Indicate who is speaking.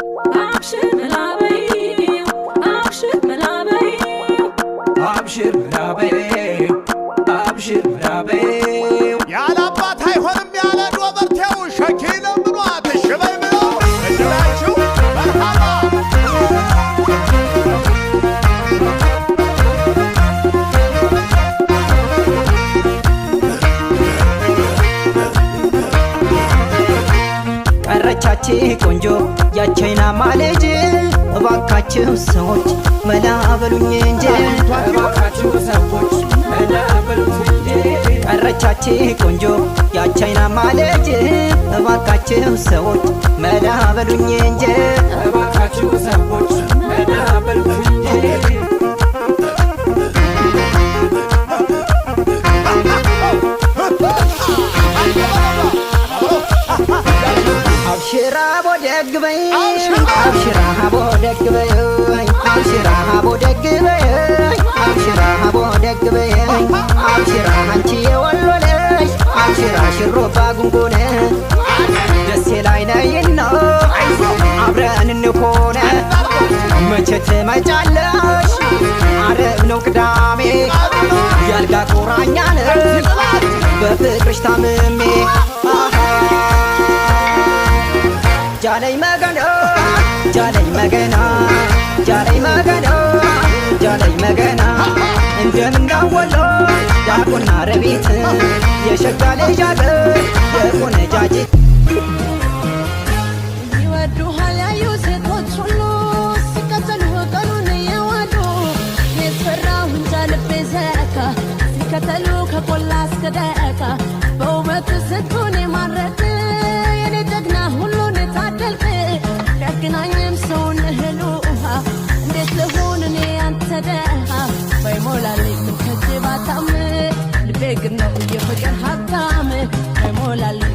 Speaker 1: أبشر ملابي أبشر ملابي
Speaker 2: أبشر ملابي أبشر ملابي
Speaker 3: يا لبات هاي هرم يا لدوبرتو شكيل منوات الشباب منو الدلاشو مرحبا
Speaker 4: ቀረቻች ቆንጆ ያቻይና ማለጅ እባካችሁ ሰዎች መላ በሉኝ እንጂ
Speaker 2: እባካችሁ ሰዎች መላ በሉኝ እንጂ
Speaker 4: ቀረቻች ቆንጆ ያቻይና ማለጅ እባካችሁ ሰዎች መላ በሉኝ እንጂ
Speaker 2: እባካችሁ ሰዎች መላ በሉኝ እንጂ
Speaker 4: አብሽራ ቦደግበይ አብሽራ ቦደግበይ አብሽራ ቦደግበይ አብሽራ ቦደግበይ አብሽራ አንቺ የወሎለሽ አብሽራ ሽሮባ ጉንጉነ ደሴ ላይ ነይና አብረን እንኮነ መቼ ትመጫለሽ ዓርብ ነው ቅዳሜ ያልጋ ቁራኛ ነን በፍቅርሽ ታምሜ ጃለይ መገና ጃለይ መገና ጃለይ መገና ጃለይ መገና እንደምናወሎ ዳቁና ረቢት የሸጋ ልጅ አገር የቆነጃጅት
Speaker 1: ይወዱሃል ያዩ ሴቶች ሁሉ ሲከተሉ ቀኑን እየዋሉ የስፈራው እንጃ ልቤ ዘካ ሲከተሉ ከቆላ እስከ ደቃ በውበት ስንቱን የማረክ የኔ ጀግና ሁሉን ታደልክ ቢያገናኝም ሰውን እህል ውሃ እንዴት ልሁን እኔ አንተ ደሃ ባይሞላልኝ ከእጄ ባጣም ልቤ ግን ነው የፍቅር ሀብታም ባይሞላልኝ